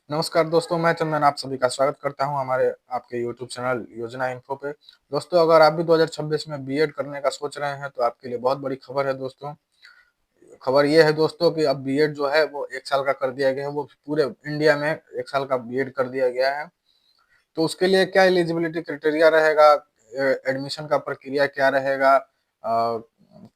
नमस्कार दोस्तों, मैं चंदन आप सभी का स्वागत करता हूं हमारे आपके YouTube चैनल योजना इन्फो पे। दोस्तों, अगर आप भी 2026 में बीएड करने का सोच रहे हैं तो आपके लिए बहुत बड़ी खबर है दोस्तों। खबर ये है दोस्तों कि अब बीएड जो है वो 1 साल का कर दिया गया है। वो पूरे इंडिया में 1 साल का बीएड कर दिया गया है। तो उसके लिए क्या एलिजिबिलिटी क्राइटेरिया रहेगा, एडमिशन का प्रक्रिया क्या रहेगा,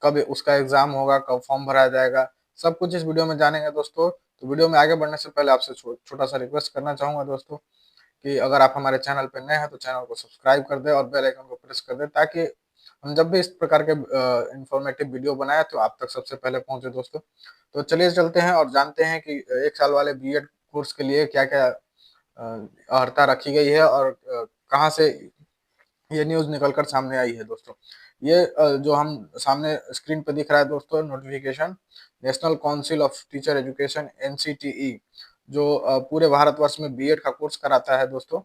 कब उसका एग्जाम होगा, कब फॉर्म भरा जाएगा, सब कुछ इस वीडियो में जानेंगे दोस्तों। तो वीडियो में आगे बढ़ने से पहले आपसे छोटा सा रिक्वेस्ट करना चाहूंगा दोस्तों कि अगर आप हमारे चैनल पर नए हैं तो चैनल को सब्सक्राइब कर दें और बेल आइकन को प्रेस कर दें, ताकि हम जब भी इस प्रकार के इंफॉर्मेटिव वीडियो बनाए तो आप तक सबसे पहले पहुंचे दोस्तों। तो चलिए चलते हैं और जानते हैं कि 1 साल वाले बीएड कोर्स के लिए क्या क्या अर्हता रखी गई है और कहाँ से ये न्यूज़ निकलकर सामने आई है दोस्तों। ये जो हम सामने स्क्रीन पे दिख रहा है दोस्तों, notification national council of teacher education NCTE, जो पूरे भारतवर्ष में बीएड का कोर्स कराता है दोस्तों।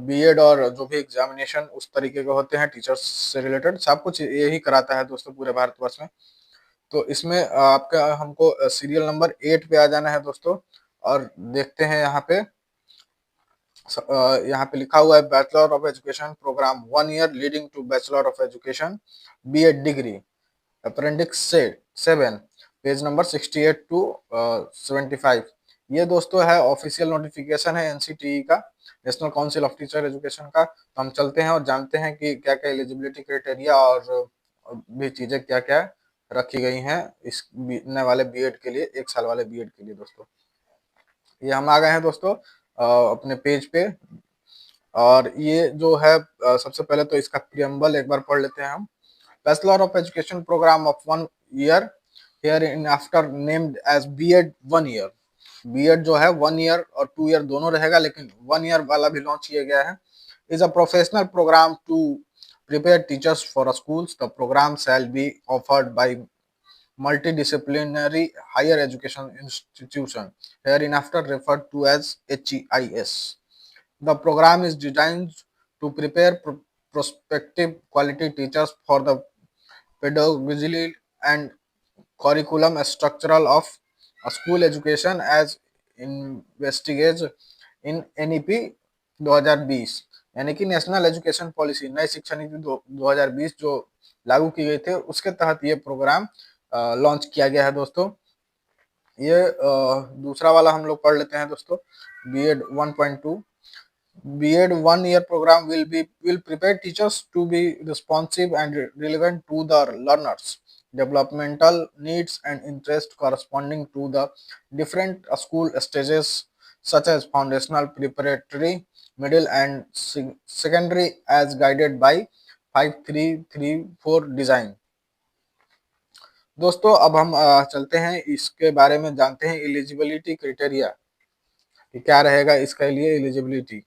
बीएड और जो भी एग्जामिनेशन उस तरीके के होते हैं टीचर्स से रिलेटेड, सब कुछ यही कराता है दोस्तों पूरे भारतवर्ष में। तो इसमें आपका हमको सीरियल नंबर 8 पे आ जाना है दोस्तों। और देखते हैं यहाँ पे लिखा हुआ है bachelor of education programme 1 year leading to bachelor of education BEd degree appendix से 7, पेज नंबर 68 टू 75। ये दोस्तों है ऑफिशियल नोटिफिकेशन है एनसीटीई का, national council of teacher education का। तो हम चलते हैं और जानते हैं कि क्या क्या एलिजिबिलिटी क्राइटेरिया और भी चीजें क्या क्या रखी गई हैं इस नए वाले बीएड के लिए, 1 साल वाले बीएड के लिए दोस्तों। ये हम आ गए हैं दोस्तों अपने पेज पे। और ये जो है सबसे पहले तो इसका प्रियम्बल एक बार पढ़ लेते हैं हम। Bachelor of education program of 1 year hereinafter named as BEd 1 year. BEd जो है 1 ईयर और 2 ईयर दोनों रहेगा, लेकिन 1 ईयर वाला भी लॉन्च किया गया है। Is a professional program to prepare teachers for schools. The program shall be offered by multidisciplinary higher education institution, hereinafter referred to as HEIS. The program is designed to prepare prospective quality teachers for the pedagogical and curriculum structural of school education as investigated in NEP 2020, यानी कि national education policy नई शिक्षा नीति 2020 जो लागू की गई थे उसके तहत ये प्रोग्राम लॉन्च किया गया है दोस्तों। ये दूसरा वाला हम लोग पढ़ लेते हैं दोस्तों, BEd 1.2। B.Ed 1 year program will prepare teachers to be responsive and relevant to the learners' developmental needs and interests corresponding to the different school stages such as foundational, preparatory, middle and secondary as guided by 5334 design। दोस्तों, अब हम चलते हैं इसके बारे में जानते हैं एलिजिबिलिटी क्राइटेरिया कि क्या रहेगा इसके लिए एलिजिबिलिटी।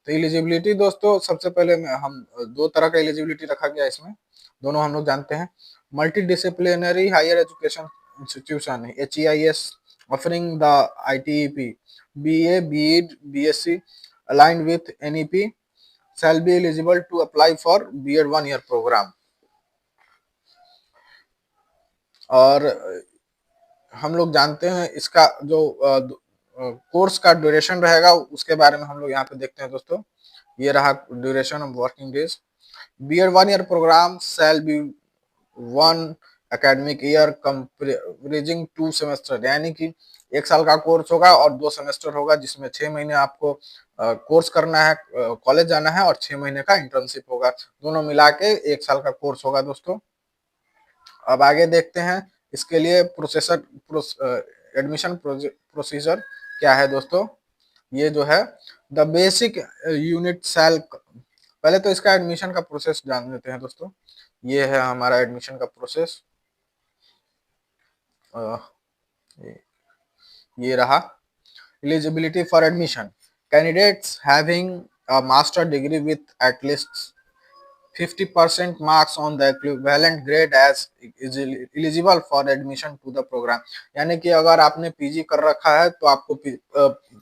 तो एलिजिबिलिटी दोस्तों सबसे पहले हम 2 तरह का एलिजिबिलिटी रखा गया इसमें, दोनों हम लोग जानते हैं। Multidisciplinary higher education institution HEIS offering the ITEP BA BEd BSc aligned with NEP shall be eligible to apply for B.Ed 1 year program। और हम लोग जानते हैं इसका जो कोर्स का ड्यूरेशन रहेगा उसके बारे में हम लोग यहाँ पे देखते हैं दोस्तों। ये रहा duration of working days. B.Ed 1 year program shall be 1 academic year comprising 2 semester, यानी कि 1 साल का कोर्स होगा और 2 सेमेस्टर होगा, जिसमें 6 महीने आपको कोर्स करना है, कॉलेज जाना है, और 6 महीने का इंटर्नशिप होगा। दोनों मिला के 1 साल का कोर्स होगा दोस्तों। अब आगे देखते हैं इसके लिए एडमिशन प्रोसीजर क्या है दोस्तों। ये जो है द बेसिक यूनिट सेल, पहले तो इसका एडमिशन का प्रोसेस जान लेते हैं दोस्तों। ये है हमारा एडमिशन का प्रोसेस, ये रहा। Eligibility for admission, candidates having a master degree with at least 50% marks on the equivalent grade as is eligible for admission to the program। यानी कि अगर आपने पीजी कर रखा है तो आपको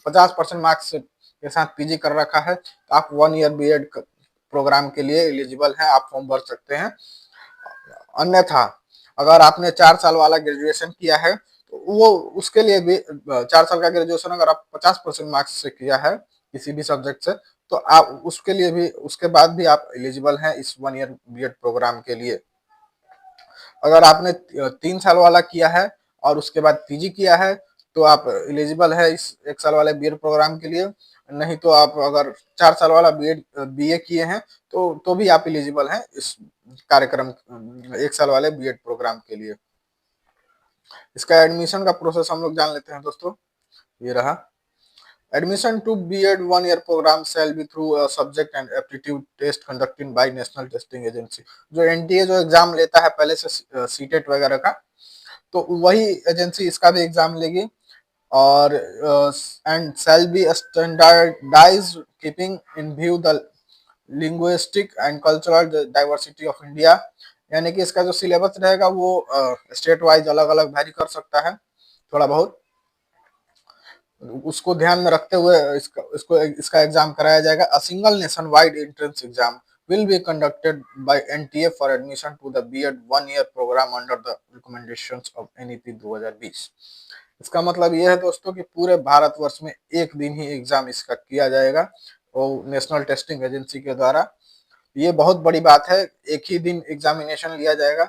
50% मार्क्स के साथ पीजी कर रखा है तो आप 1 ईयर बीएड प्रोग्राम के लिए एलिजिबल हैं, आप फॉर्म भर सकते हैं। अन्यथा अगर आपने 4 साल वाला ग्रेजुएशन किया है तो वो उसके लिए भी 4 साल का ग्रेजुएशन अगर आप 50% मार्क्स से किया है किसी भी सब्जेक्ट से, तो आप उसके लिए भी, उसके बाद भी आप एलिजिबल हैं इस 1 ईयर बीएड प्रोग्राम के लिए। अगर आपने 3 साल वाला किया है और उसके बाद पीजी किया है तो आप एलिजिबल है इस 1 साल वाले बीएड प्रोग्राम के लिए। नहीं तो आप अगर 4 साल वाला बीएड बीए किए हैं तो भी आप एलिजिबल हैं इस कार्यक्रम 1 साल वाले बीएड प्रोग्राम के लिए। इसका एडमिशन का प्रोसेस हम लोग जान लेते हैं दोस्तों। ये रहा। Admission to BEd 1 year program shall be through subject and aptitude test conducted by national testing agency. जो एनटीए जो एग्जाम लेता है पहले से सीटेट वगैरह का, तो वही एजेंसी इसका भी एग्जाम लेगी। और and shall be standardized keeping in view the linguistic and cultural diversity of India. यानी कि इसका जो सिलेबस रहेगा वो स्टेट वाइज अलग अलग वैरी कर सकता है थोड़ा बहुत, उसको ध्यान में रखते हुए इसका एग्जाम कराया जाएगा। A single nation wide entrance exam will be conducted by NTA for admission to the B.Ed 1 year program under the recommendations of NEP 2020। इसका मतलब ये है दोस्तों कि पूरे भारतवर्ष में एक दिन ही एग्जाम इसका किया जाएगा और नेशनल टेस्टिंग एजेंसी के द्वारा। ये बहुत बड़ी बात है, एक ही दिन एग्जामिनेशन लिया जाएगा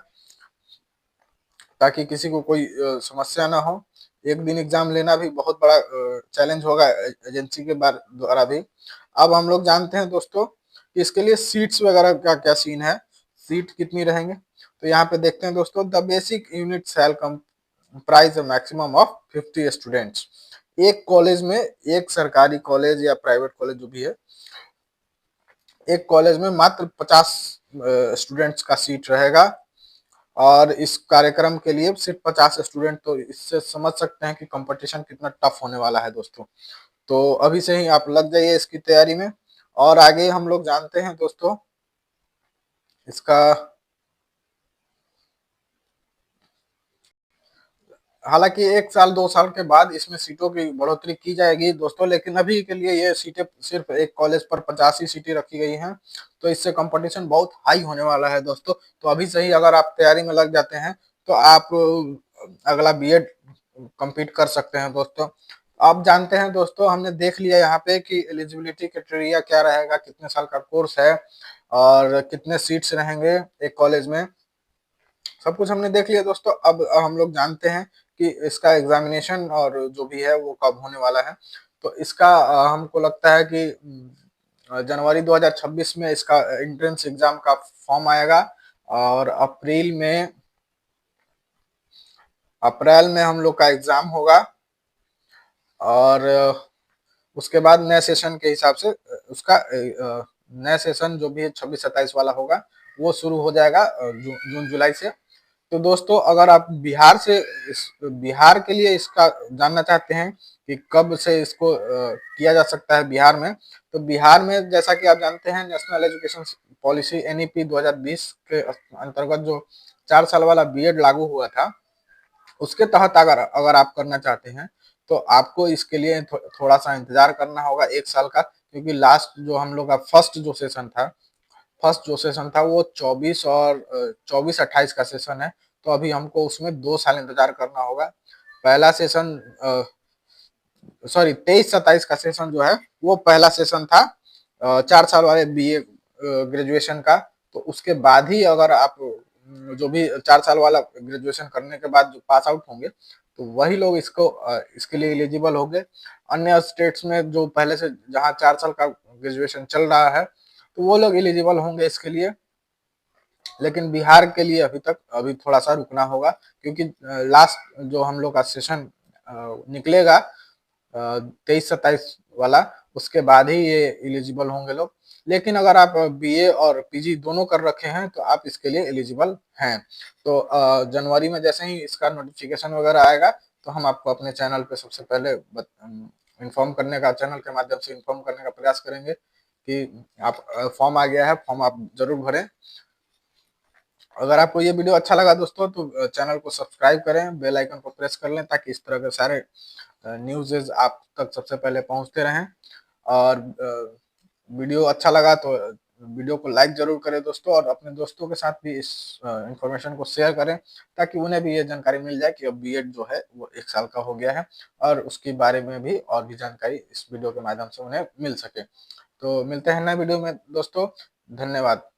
ताकि किसी को कोई समस्या ना हो। एक दिन एग्जाम लेना भी बहुत बड़ा चैलेंज होगा एजेंसी के द्वारा भी। अब हम लोग जानते हैं दोस्तों कि इसके लिए सीट्स वगैरह का क्या सीन है, सीट कितनी रहेंगे। तो यहाँ पे देखते हैं दोस्तों, the basic unit shall comprise maximum of 50 students. एक कॉलेज में, एक सरकारी कॉलेज या प्राइवेट कॉलेज जो भी है, एक कॉलेज में मात्र 50 स्टूडेंट्स का सीट रहेगा। और इस कार्यक्रम के लिए सिर्फ 50 स्टूडेंट, तो इससे समझ सकते हैं कि कंपटीशन कितना टफ होने वाला है दोस्तों। तो अभी से ही आप लग जाइए इसकी तैयारी में। और आगे हम लोग जानते हैं दोस्तों इसका, हालांकि 1 साल 2 साल के बाद इसमें सीटों की बढ़ोतरी की जाएगी दोस्तों, लेकिन अभी के लिए ये सीटें सिर्फ एक कॉलेज पर 50 ही सीटें रखी गई हैं। तो इससे कंपटीशन बहुत हाई होने वाला है दोस्तों। तो अभी से ही अगर आप तैयारी में लग जाते हैं तो आप अगला बीएड कंप्लीट कर सकते हैं दोस्तों। आप जानते हैं दोस्तों, हमने देख लिया यहाँ पे कि एलिजिबिलिटी क्राइटेरिया क्या रहेगा, कितने साल का कोर्स है और कितने सीट्स रहेंगे एक कॉलेज में, सब कुछ हमने देख लिया दोस्तों। अब हम लोग जानते हैं कि इसका एग्जामिनेशन और जो भी है वो कब होने वाला है। तो इसका हमको लगता है कि जनवरी 2026 में इसका एंट्रेंस एग्जाम का फॉर्म आएगा और अप्रैल में हम लोग का एग्जाम होगा। और उसके बाद नए सेशन के हिसाब से उसका नया सेशन जो भी है 26-27 वाला होगा वो शुरू हो जाएगा जून जुलाई से। तो दोस्तों अगर आप बिहार के लिए इसका जानना चाहते हैं कि कब से इसको किया जा सकता है बिहार में, तो बिहार में जैसा कि आप जानते हैं नेशनल एजुकेशन पॉलिसी एनईपी 2020 के अंतर्गत जो 4 साल वाला बीएड लागू हुआ था, उसके तहत अगर अगर आप करना चाहते हैं तो आपको इसके लिए थोड़ा सा इंतजार करना होगा 1 साल का, क्योंकि लास्ट जो हम लोग का फर्स्ट जो सेशन था वो 24 और 24-28 का सेशन है। तो अभी हमको उसमें 2 साल इंतजार करना होगा। पहला सेशन सॉरी 23-27 का सेशन जो है वो पहला सेशन था 4 साल वाले बीए ग्रेजुएशन का। तो उसके बाद ही अगर आप जो भी 4 साल वाला ग्रेजुएशन करने के बाद जो पास आउट होंगे तो वही लोग इसके लिए एलिजिबल होंगे। अन्य स्टेट्स में जो पहले से जहाँ 4 साल का ग्रेजुएशन चल रहा है तो वो लोग एलिजिबल होंगे इसके लिए। लेकिन बिहार के लिए अभी थोड़ा सा रुकना होगा, क्योंकि लास्ट जो हम लोग का सेशन निकलेगा 23-27 वाला, उसके बाद ही ये एलिजिबल होंगे लोग। लेकिन अगर आप बीए और पीजी दोनों कर रखे हैं तो आप इसके लिए एलिजिबल हैं। तो जनवरी में जैसे ही इसका नोटिफिकेशन वगैरह आएगा तो हम आपको अपने चैनल पे सबसे पहले इन्फॉर्म करने का, चैनल के माध्यम से इन्फॉर्म करने का प्रयास करेंगे कि आप फॉर्म आ गया है, फॉर्म आप जरूर भरें। अगर आपको ये वीडियो अच्छा लगा दोस्तों तो चैनल को सब्सक्राइब करें, बेल आइकन को प्रेस कर लें ताकि इस तरह के सारे न्यूज़ आप तक सबसे पहले पहुंचते रहें। और वीडियो अच्छा लगा तो वीडियो को लाइक ज़रूर करें दोस्तों, और अपने दोस्तों के साथ भी इस इन्फॉर्मेशन को शेयर करें, ताकि उन्हें भी ये जानकारी मिल जाए कि अब बीएड जो है वो 1 साल का हो गया है, और उसके बारे में भी और भी जानकारी इस वीडियो के माध्यम से उन्हें मिल सके। तो मिलते हैं नए वीडियो में दोस्तों, धन्यवाद।